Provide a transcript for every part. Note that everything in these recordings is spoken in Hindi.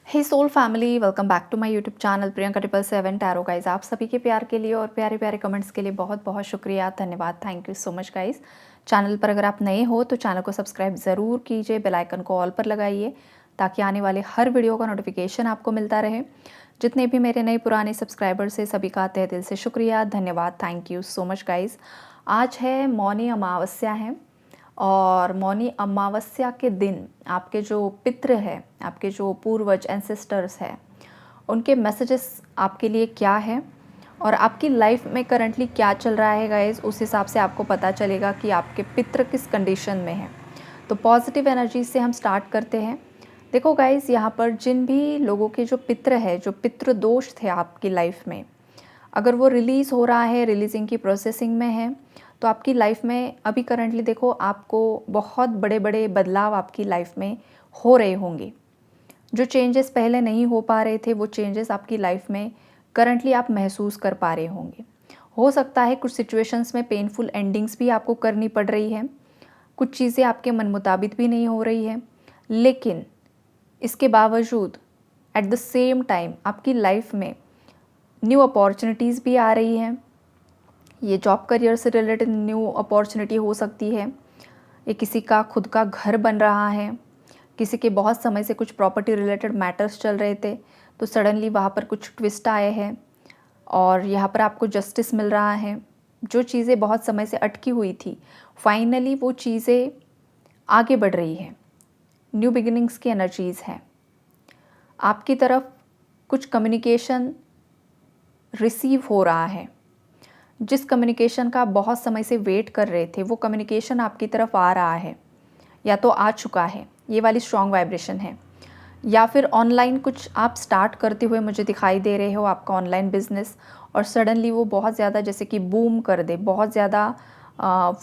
Hey soul family, welcome back to my YouTube channel Priyanka 777 tarot guys. आप सभी के प्यार के लिए और प्यारे प्यारे कमेंट्स के लिए बहुत बहुत शुक्रिया, धन्यवाद, thank you so much guys. Channel पर अगर आप नए हो तो चैनल को सब्सक्राइब ज़रूर कीजिए, बेल आइकन को ऑल पर लगाइए ताकि आने वाले हर वीडियो का नोटिफिकेशन आपको मिलता रहे। जितने भी मेरे नए पुराने सब्सक्राइबर्स हैं सभी का तहे दिल से शुक्रिया, धन्यवाद, thank you so much guys. आज है मौनी अमावस्या है और मौनी अमावस्या के दिन आपके जो पितृ है, आपके जो पूर्वज एंसेस्टर्स हैं, उनके मैसेजेस आपके लिए क्या है और आपकी लाइफ में करंटली क्या चल रहा है गाइस, उस हिसाब से आपको पता चलेगा कि आपके पितृ किस कंडीशन में हैं। तो पॉजिटिव एनर्जी से हम स्टार्ट करते हैं। देखो गाइस, यहाँ पर जिन भी लोगों के जो पितृ है, जो पितृ दोष थे आपकी लाइफ में, अगर वो रिलीज़ हो रहा है, रिलीजिंग की प्रोसेसिंग में है, तो आपकी लाइफ में अभी करंटली देखो आपको बहुत बड़े बड़े बदलाव आपकी लाइफ में हो रहे होंगे। जो चेंजेस पहले नहीं हो पा रहे थे वो चेंजेस आपकी लाइफ में करंटली आप महसूस कर पा रहे होंगे। हो सकता है कुछ सिचुएशंस में पेनफुल एंडिंग्स भी आपको करनी पड़ रही है, कुछ चीज़ें आपके मन मुताबिक भी नहीं हो रही है, लेकिन इसके बावजूद एट द सेम टाइम आपकी लाइफ में न्यू अपॉर्चुनिटीज़ भी आ रही हैं। ये जॉब करियर से रिलेटेड न्यू अपॉर्चुनिटी हो सकती है, ये किसी का खुद का घर बन रहा है, किसी के बहुत समय से कुछ प्रॉपर्टी रिलेटेड मैटर्स चल रहे थे तो सडनली वहाँ पर कुछ ट्विस्ट आए हैं और यहाँ पर आपको जस्टिस मिल रहा है। जो चीज़ें बहुत समय से अटकी हुई थी फाइनली वो चीज़ें आगे बढ़ रही हैं। न्यू बिगिनिंग्स की एनर्जीज़ हैं आपकी तरफ, कुछ कम्युनिकेशन रिसीव हो रहा है। जिस कम्युनिकेशन का आप बहुत समय से वेट कर रहे थे वो कम्युनिकेशन आपकी तरफ आ रहा है या तो आ चुका है, ये वाली स्ट्रॉन्ग वाइब्रेशन है। या फिर ऑनलाइन कुछ आप स्टार्ट करते हुए मुझे दिखाई दे रहे हो, आपका ऑनलाइन बिजनेस, और सडनली वो बहुत ज़्यादा जैसे कि बूम कर दे, बहुत ज़्यादा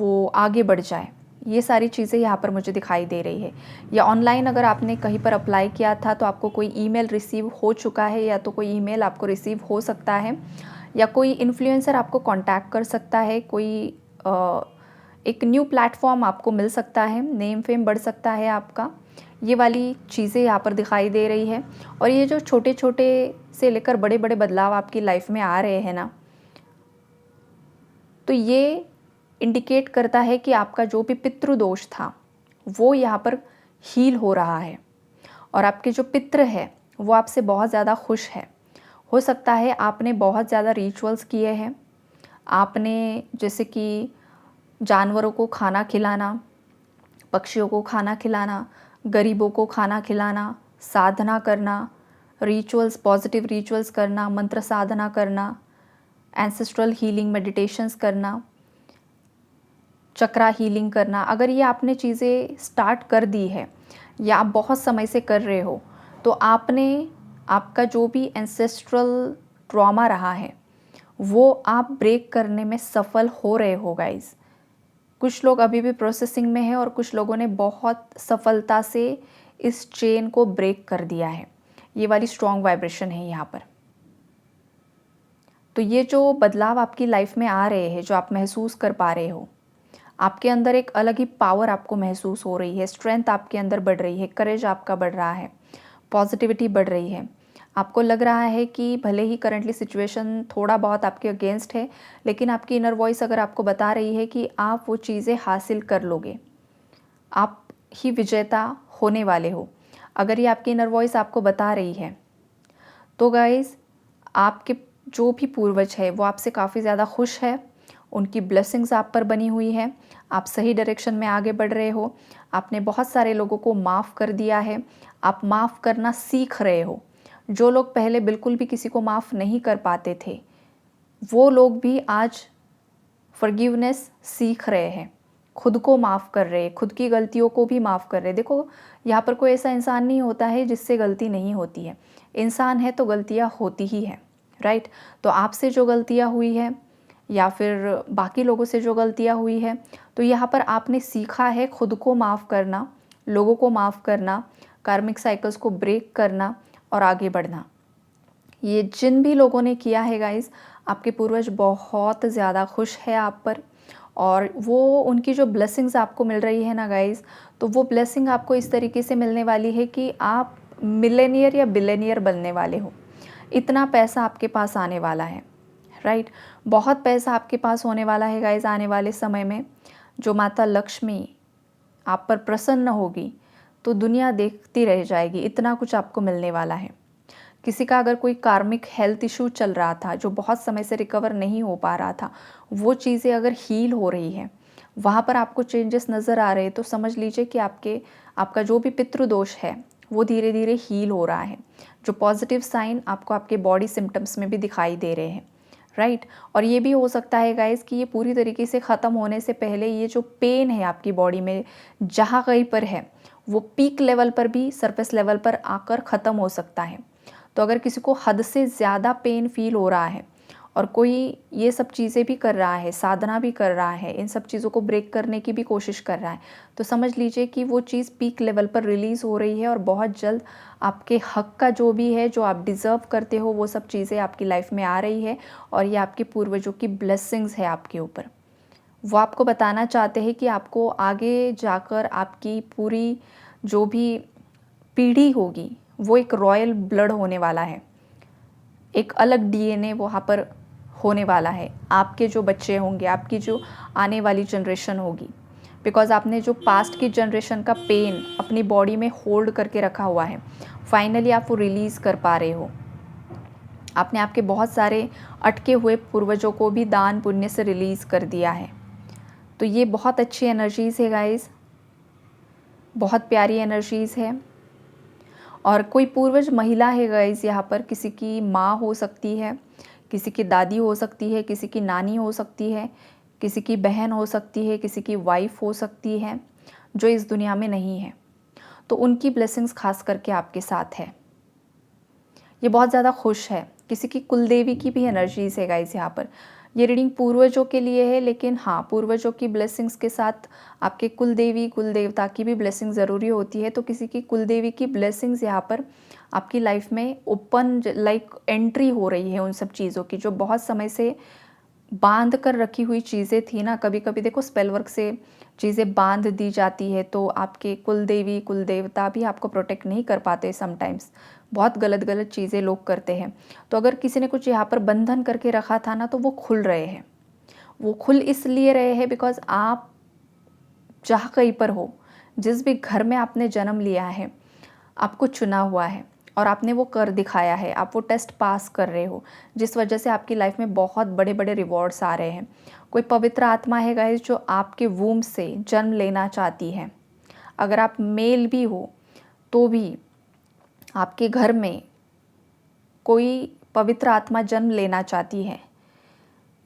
वो आगे बढ़ जाए। ये सारी चीज़ें यहाँ पर मुझे दिखाई दे रही है। या ऑनलाइन अगर आपने कहीं पर अप्लाई किया था तो आपको कोई ईमेल रिसीव हो चुका है या तो कोई ईमेल आपको रिसीव हो सकता है, या कोई इन्फ्लुएंसर आपको कांटेक्ट कर सकता है, कोई एक न्यू प्लेटफॉर्म आपको मिल सकता है, नेम फेम बढ़ सकता है आपका। ये वाली चीज़ें यहाँ पर दिखाई दे रही है। और ये जो छोटे छोटे से लेकर बड़े बड़े बदलाव आपकी लाइफ में आ रहे हैं ना, तो ये इंडिकेट करता है कि आपका जो भी पितृदोष था वो यहाँ पर हील हो रहा है और आपके जो पितृ है वो आपसे बहुत ज़्यादा खुश है। हो सकता है आपने बहुत ज़्यादा रिचुअल्स किए हैं, आपने जैसे कि जानवरों को खाना खिलाना, पक्षियों को खाना खिलाना, गरीबों को खाना खिलाना, साधना करना, रिचुअल्स, पॉजिटिव रिचुअल्स करना, मंत्र साधना करना, एंसेस्ट्रल हीलिंग मेडिटेशंस करना, चक्रा हीलिंग करना। अगर ये आपने चीज़ें स्टार्ट कर दी है या आप बहुत समय से कर रहे हो तो आपने, आपका जो भी एंसेस्ट्रल ट्रॉमा रहा है वो आप ब्रेक करने में सफल हो रहे हो गाइस। कुछ लोग अभी भी प्रोसेसिंग में है और कुछ लोगों ने बहुत सफलता से इस चेन को ब्रेक कर दिया है। ये वाली स्ट्रॉन्ग वाइब्रेशन है यहाँ पर। तो ये जो बदलाव आपकी लाइफ में आ रहे हैं, जो आप महसूस कर पा रहे हो, आपके अंदर एक अलग ही पावर आपको महसूस हो रही है, स्ट्रेंथ आपके अंदर बढ़ रही है, करेज आपका बढ़ रहा है, पॉजिटिविटी बढ़ रही है। आपको लग रहा है कि भले ही करंटली सिचुएशन थोड़ा बहुत आपके अगेंस्ट है, लेकिन आपकी इनर वॉइस अगर आपको बता रही है कि आप वो चीज़ें हासिल कर लोगे, आप ही विजेता होने वाले हो। अगर ये आपकी इनर वॉइस आपको बता रही है तो गाइस, आपके जो भी पूर्वज है वो आपसे काफ़ी ज़्यादा खुश है, उनकी ब्लेसिंग्स आप पर बनी हुई है, आप सही डायरेक्शन में आगे बढ़ रहे हो, आपने बहुत सारे लोगों को माफ़ कर दिया है, आप माफ़ करना सीख रहे हो। जो लोग पहले बिल्कुल भी किसी को माफ़ नहीं कर पाते थे वो लोग भी आज फॉरगिवनेस सीख रहे हैं, खुद को माफ़ कर रहे हैं, खुद की गलतियों को भी माफ़ कर रहे हैं। देखो, यहाँ पर कोई ऐसा इंसान नहीं होता है जिससे गलती नहीं होती है। इंसान है तो गलतियाँ होती ही हैं, राइट। तो आपसे जो गलतियाँ हुई है या फिर बाकी लोगों से जो गलतियाँ हुई है, तो यहाँ पर आपने सीखा है खुद को माफ़ करना, लोगों को माफ़ करना, कार्मिक साइकिल्स को ब्रेक करना और आगे बढ़ना। ये जिन भी लोगों ने किया है गाइस, आपके पूर्वज बहुत ज़्यादा खुश है आप पर, और वो उनकी जो ब्लेसिंग्स आपको मिल रही है ना गाइस, तो वो ब्लेसिंग आपको इस तरीके से मिलने वाली है कि आप मिलेनियर या बिलेनियर बनने वाले हो। इतना पैसा आपके पास आने वाला है, राइट। बहुत पैसा आपके पास होने वाला है गाइज आने वाले समय में। जो माता लक्ष्मी आप पर प्रसन्न होगी तो दुनिया देखती रह जाएगी, इतना कुछ आपको मिलने वाला है। किसी का अगर कोई कार्मिक हेल्थ इशू चल रहा था, जो बहुत समय से रिकवर नहीं हो पा रहा था, वो चीज़ें अगर हील हो रही है, वहाँ पर आपको चेंजेस नज़र आ रहे हैं, तो समझ लीजिए कि आपका जो भी पितृदोष है वो धीरे धीरे हील हो रहा है। जो पॉजिटिव साइन आपको आपके बॉडी सिम्टम्स में भी दिखाई दे रहे हैं, राइट। और ये भी हो सकता है गाइस कि ये पूरी तरीके से ख़त्म होने से पहले ये जो पेन है आपकी बॉडी में जहाँ कहीं पर है, वो पीक लेवल पर भी सरफेस लेवल पर आकर ख़त्म हो सकता है। तो अगर किसी को हद से ज़्यादा पेन फील हो रहा है और कोई ये सब चीज़ें भी कर रहा है, साधना भी कर रहा है, इन सब चीज़ों को ब्रेक करने की भी कोशिश कर रहा है, तो समझ लीजिए कि वो चीज़ पीक लेवल पर रिलीज़ हो रही है और बहुत जल्द आपके हक का जो भी है, जो आप डिज़र्व करते हो, वो सब चीज़ें आपकी लाइफ में आ रही है। और ये आपके पूर्वजों की ब्लेसिंग्स है आपके ऊपर। वो आपको बताना चाहते हैं कि आपको आगे जाकर आपकी पूरी जो भी पीढ़ी होगी वो एक रॉयल ब्लड होने वाला है, एक अलग डीएनए वहाँ पर होने वाला है। आपके जो बच्चे होंगे, आपकी जो आने वाली जनरेशन होगी, बिकॉज़ आपने जो पास्ट की जनरेशन का पेन अपनी बॉडी में होल्ड करके रखा हुआ है, फाइनली आप वो रिलीज़ कर पा रहे हो। आपने आपके बहुत सारे अटके हुए पूर्वजों को भी दान पुण्य से रिलीज़ कर दिया है। तो ये बहुत अच्छी एनर्जीज़ है गाइज़, बहुत प्यारी एनर्जीज़ है। और कोई पूर्वज महिला है गाइज़, यहाँ पर किसी की माँ हो सकती है, किसी की दादी हो सकती है, किसी की नानी हो सकती है, किसी की बहन हो सकती है, किसी की वाइफ हो सकती है, जो इस दुनिया में नहीं है। तो उनकी ब्लेसिंग्स खास करके आपके साथ है। ये बहुत ज़्यादा खुश है। किसी की कुलदेवी की भी एनर्जीज़ है गाइज़ यहाँ पर। ये रीडिंग पूर्वजों के लिए है, लेकिन हाँ, पूर्वजों की ब्लेसिंग्स के साथ आपके कुलदेवी कुलदेवता की भी ब्लेसिंग ज़रूरी होती है। तो किसी की कुलदेवी की ब्लेसिंग्स यहाँ पर आपकी लाइफ में ओपन लाइक एंट्री हो रही है उन सब चीज़ों की, जो बहुत समय से बांध कर रखी हुई चीज़ें थी ना। कभी कभी देखो स्पेल वर्क से चीज़ें बांध दी जाती है, तो आपके कुलदेवी कुलदेवता भी आपको प्रोटेक्ट नहीं कर पाते समटाइम्स। बहुत गलत गलत चीज़ें लोग करते हैं। तो अगर किसी ने कुछ यहाँ पर बंधन करके रखा था ना, तो वो खुल रहे हैं। वो खुल इसलिए रहे हैं बिकॉज आप जहाँ कहीं पर हो, जिस भी घर में आपने जन्म लिया है, आपको चुना हुआ है और आपने वो कर दिखाया है। आप वो टेस्ट पास कर रहे हो, जिस वजह से आपकी लाइफ में बहुत बड़े बड़े रिवॉर्ड्स आ रहे हैं। कोई पवित्र आत्मा है गाइस जो आपके वूम से जन्म लेना चाहती है। अगर आप मेल भी हो तो भी आपके घर में कोई पवित्र आत्मा जन्म लेना चाहती है।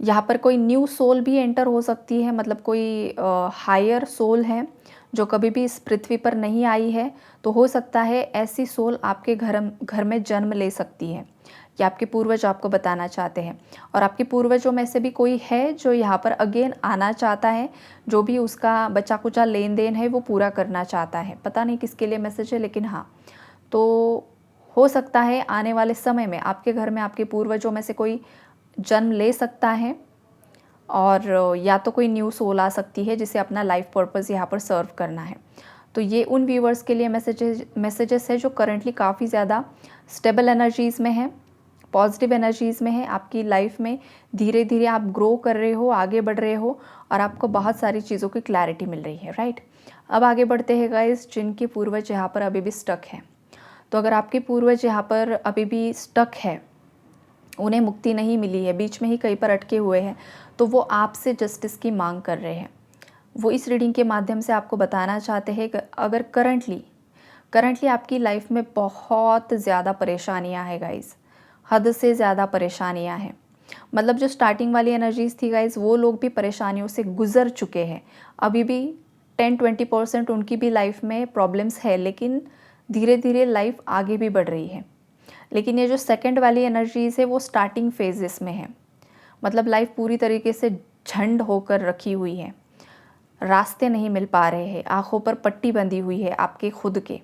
यहाँ पर कोई न्यू सोल भी एंटर हो सकती है, मतलब कोई हायर सोल है जो कभी भी इस पृथ्वी पर नहीं आई है, तो हो सकता है ऐसी सोल आपके घर में जन्म ले सकती है। ये आपके पूर्वज आपको बताना चाहते हैं। और आपके पूर्वजों में से भी कोई है जो यहाँ पर अगेन आना चाहता है, जो भी उसका बचा कुचा लेन देन है वो पूरा करना चाहता है। पता नहीं किसके लिए मैसेज है, लेकिन हाँ, तो हो सकता है आने वाले समय में आपके घर में आपके पूर्वजों में से कोई जन्म ले सकता है, और या तो कोई न्यू सोल आ सकती है जिसे अपना लाइफ पर्पस यहाँ पर सर्व करना है। तो ये उन व्यूवर्स के लिए मैसेजेस है जो करंटली काफ़ी ज़्यादा स्टेबल एनर्जीज़ में है, पॉजिटिव एनर्जीज़ में है। आपकी लाइफ में धीरे धीरे आप ग्रो कर रहे हो, आगे बढ़ रहे हो और आपको बहुत सारी चीज़ों की क्लैरिटी मिल रही है, राइट। अब आगे बढ़ते हैं गाइस, जिनके पूर्वज यहाँ पर अभी भी स्टक है। तो अगर आपके पूर्वज यहाँ पर अभी भी स्टक है, उन्हें मुक्ति नहीं मिली है, बीच में ही कहीं पर अटके हुए हैं, तो वो आपसे जस्टिस की मांग कर रहे हैं। वो इस रीडिंग के माध्यम से आपको बताना चाहते हैं कि अगर करंटली आपकी लाइफ में बहुत ज़्यादा परेशानियां हैं गाइस, हद से ज़्यादा परेशानियां हैं। मतलब जो स्टार्टिंग वाली एनर्जीज थी गाइस, वो लोग भी परेशानियों से गुजर चुके हैं। अभी भी 10-20% उनकी भी लाइफ में प्रॉब्लम्स है, लेकिन धीरे धीरे लाइफ आगे भी बढ़ रही है। लेकिन ये जो सेकंड वाली एनर्जीज़ है वो स्टार्टिंग फेजेस में है। मतलब लाइफ पूरी तरीके से झंड होकर रखी हुई है, रास्ते नहीं मिल पा रहे हैं, आँखों पर पट्टी बंधी हुई है आपके खुद के।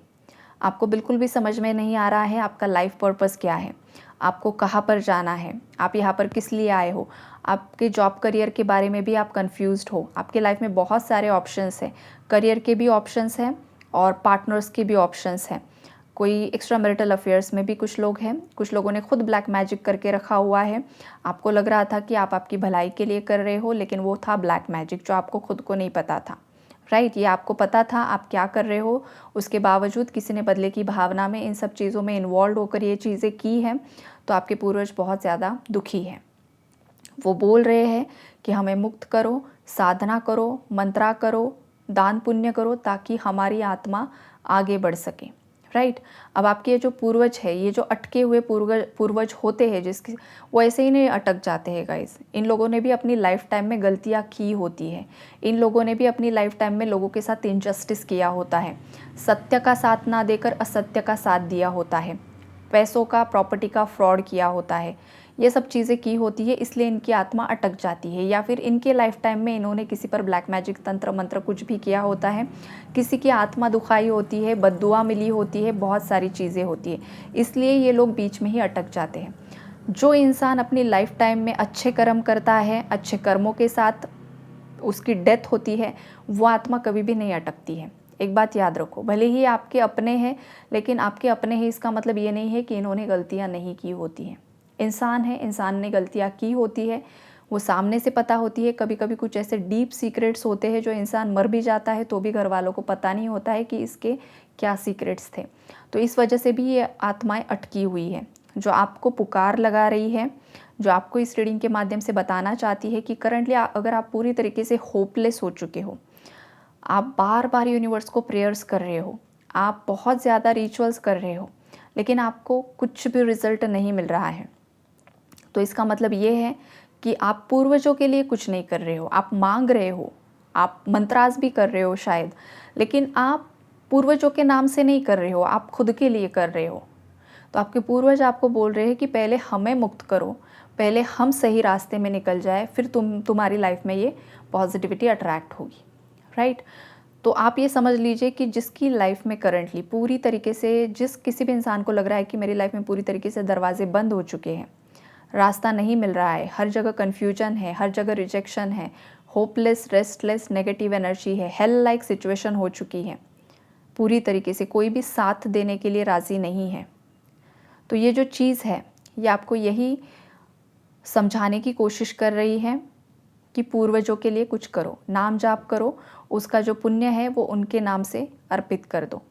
आपको बिल्कुल भी समझ में नहीं आ रहा है आपका लाइफ पर्पस क्या है, आपको कहाँ पर जाना है, आप यहाँ पर किस लिए आए हो। आपके जॉब करियर के बारे में भी आप कंफ्यूज्ड हो। आपके लाइफ में बहुत सारे ऑप्शंस हैं, करियर के भी ऑप्शंस हैं और पार्टनर्स के भी ऑप्शंस हैं। कोई एक्स्ट्रा मैरिटल अफेयर्स में भी कुछ लोग हैं, कुछ लोगों ने खुद ब्लैक मैजिक करके रखा हुआ है। आपको लग रहा था कि आप आपकी भलाई के लिए कर रहे हो, लेकिन वो था ब्लैक मैजिक जो आपको खुद को नहीं पता था, राइट। ये आपको पता था आप क्या कर रहे हो, उसके बावजूद किसी ने बदले की भावना में इन सब चीज़ों में इन्वॉल्व होकर ये चीज़ें की हैं, तो आपके पूर्वज बहुत ज़्यादा दुखी हैं। वो बोल रहे हैं कि हमें मुक्त करो, साधना करो, मंत्रा करो, दान पुण्य करो, ताकि हमारी आत्मा आगे बढ़ सके, राइट। अब आपके जो पूर्वज है, ये जो अटके हुए पूर्वज होते हैं जिसके, वो ऐसे ही नहीं अटक जाते हैं गाइस। इन लोगों ने भी अपनी लाइफ टाइम में गलतियाँ की होती है, इन लोगों ने भी अपनी लाइफ टाइम में लोगों के साथ इनजस्टिस किया होता है, सत्य का साथ ना देकर असत्य का साथ दिया होता है, पैसों का, प्रॉपर्टी का फ्रॉड किया होता है, ये सब चीज़ें की होती है, इसलिए इनकी आत्मा अटक जाती है। या फिर इनके लाइफ टाइम में इन्होंने किसी पर ब्लैक मैजिक, तंत्र मंत्र कुछ भी किया होता है, किसी की आत्मा दुखाई होती है, बद्दुआ मिली होती है, बहुत सारी चीज़ें होती है, इसलिए ये लोग बीच में ही अटक जाते हैं। जो इंसान अपनी लाइफ टाइम में अच्छे कर्म करता है, अच्छे कर्मों के साथ उसकी डेथ होती है, वो आत्मा कभी भी नहीं अटकती है। एक बात याद रखो, भले ही आपके अपने हैं, लेकिन आपके अपने हैं इसका मतलब ये नहीं है कि इन्होंने गलतियाँ नहीं की होती हैं। इंसान है, इंसान ने गलतियाँ की होती है, वो सामने से पता होती है। कभी कभी कुछ ऐसे डीप सीक्रेट्स होते हैं जो इंसान मर भी जाता है तो भी घर वालों को पता नहीं होता है कि इसके क्या सीक्रेट्स थे। तो इस वजह से भी ये आत्माएं अटकी हुई है, जो आपको पुकार लगा रही है, जो आपको इस रीडिंग के माध्यम से बताना चाहती है कि करंटली अगर आप पूरी तरीके से होपलेस हो चुके हो, आप बार बार यूनिवर्स को प्रेयर्स कर रहे हो, आप बहुत ज़्यादा रिचुअल्स कर रहे हो, लेकिन आपको कुछ भी रिजल्ट नहीं मिल रहा है, तो इसका मतलब ये है कि आप पूर्वजों के लिए कुछ नहीं कर रहे हो। आप मांग रहे हो, आप मंत्रास भी कर रहे हो शायद, लेकिन आप पूर्वजों के नाम से नहीं कर रहे हो, आप खुद के लिए कर रहे हो। तो आपके पूर्वज आपको बोल रहे हैं कि पहले हमें मुक्त करो, पहले हम सही रास्ते में निकल जाए, फिर तुम्हारी लाइफ में ये पॉजिटिविटी अट्रैक्ट होगी, राइट। तो आप ये समझ लीजिए कि जिसकी लाइफ में करंटली पूरी तरीके से, जिस किसी भी इंसान को लग रहा है कि मेरी लाइफ में पूरी तरीके से दरवाजे बंद हो चुके हैं, रास्ता नहीं मिल रहा है, हर जगह कन्फ्यूजन है, हर जगह रिजेक्शन है, होपलेस, रेस्टलेस, नेगेटिव एनर्जी है, हेल लाइक सिचुएशन हो चुकी है, पूरी तरीके से कोई भी साथ देने के लिए राज़ी नहीं है, तो ये जो चीज़ है ये आपको यही समझाने की कोशिश कर रही है कि पूर्वजों के लिए कुछ करो, नाम जाप करो, उसका जो पुण्य है वो उनके नाम से अर्पित कर दो।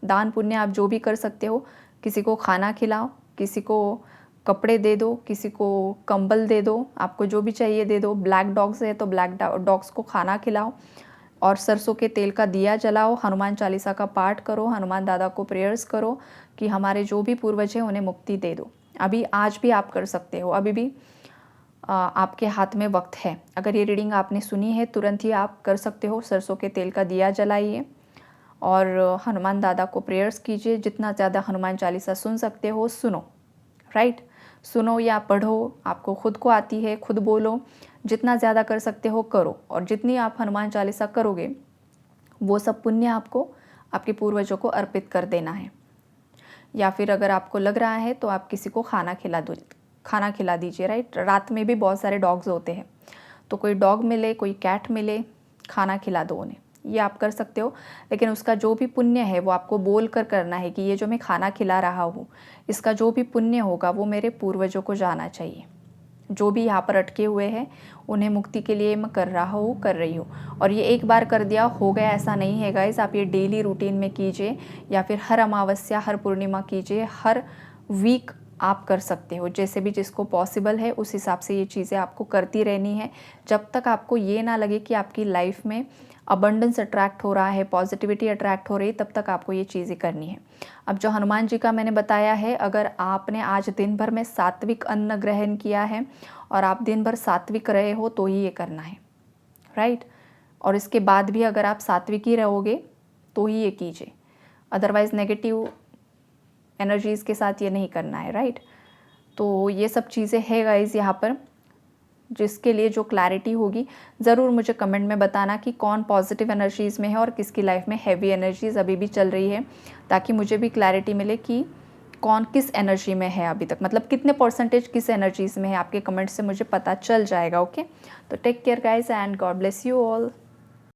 दान पुण्य आप जो भी कर सकते हो, किसी को खाना खिलाओ, किसी को कपड़े दे दो, किसी को कंबल दे दो, आपको जो भी चाहिए दे दो। ब्लैक डॉग्स है तो ब्लैक डॉग्स को खाना खिलाओ, और सरसों के तेल का दिया जलाओ, हनुमान चालीसा का पाठ करो, हनुमान दादा को प्रेयर्स करो कि हमारे जो भी पूर्वज हैं उन्हें मुक्ति दे दो। अभी आज भी आप कर सकते हो, अभी भी आपके हाथ में वक्त है। अगर ये रीडिंग आपने सुनी है तुरंत ही आप कर सकते हो। सरसों के तेल का दिया जलाइए और हनुमान दादा को प्रेयर्स कीजिए। जितना ज़्यादा हनुमान चालीसा सुन सकते हो सुनो, राइट, सुनो या पढ़ो, आपको खुद को आती है खुद बोलो, जितना ज़्यादा कर सकते हो करो, और जितनी आप हनुमान चालीसा करोगे वो सब पुण्य आपको आपके पूर्वजों को अर्पित कर देना है। या फिर अगर आपको लग रहा है तो आप किसी को खाना खिला दीजिए, राइट। रात में भी बहुत सारे डॉग्स होते हैं, तो कोई डॉग मिले, कोई कैट मिले, खाना खिला दो उन्हें, ये आप कर सकते हो। लेकिन उसका जो भी पुण्य है वो आपको बोल कर करना है कि ये जो मैं खाना खिला रहा हूँ, इसका जो भी पुण्य होगा वो मेरे पूर्वजों को जाना चाहिए। जो भी यहाँ पर अटके हुए हैं उन्हें मुक्ति के लिए मैं कर रही हूँ। और ये एक बार कर दिया हो गया ऐसा नहीं है गाइस, आप ये डेली रूटीन में कीजिए, या फिर हर अमावस्या, हर पूर्णिमा कीजिए, हर वीक आप कर सकते हो, जैसे भी जिसको पॉसिबल है उस हिसाब से ये चीज़ें आपको करती रहनी है, जब तक आपको ये ना लगे कि आपकी लाइफ में अबंडेंस अट्रैक्ट हो रहा है, पॉजिटिविटी अट्रैक्ट हो रही है, तब तक आपको ये चीज़ें करनी है। अब जो हनुमान जी का मैंने बताया है, अगर आपने आज दिन भर में सात्विक अन्न ग्रहण किया है और आप दिन भर सात्विक रहे हो तो ही ये करना है, राइट। और इसके बाद भी अगर आप सात्विक ही रहोगे तो ही ये कीजिए, अदरवाइज़ नेगेटिव एनर्जीज़ के साथ ये नहीं करना है, राइट। तो ये सब चीज़ें है गाइज़ यहाँ पर, जिसके लिए जो क्लैरिटी होगी ज़रूर मुझे कमेंट में बताना कि कौन पॉजिटिव एनर्जीज़ में है और किसकी लाइफ में हैवी एनर्जीज़ अभी भी चल रही है, ताकि मुझे भी क्लैरिटी मिले कि कौन किस एनर्जी में है अभी तक, मतलब कितने परसेंटेज किस एनर्जीज़ में है। आपके कमेंट से मुझे पता चल जाएगा। ओके, तो take care guys and God bless you all.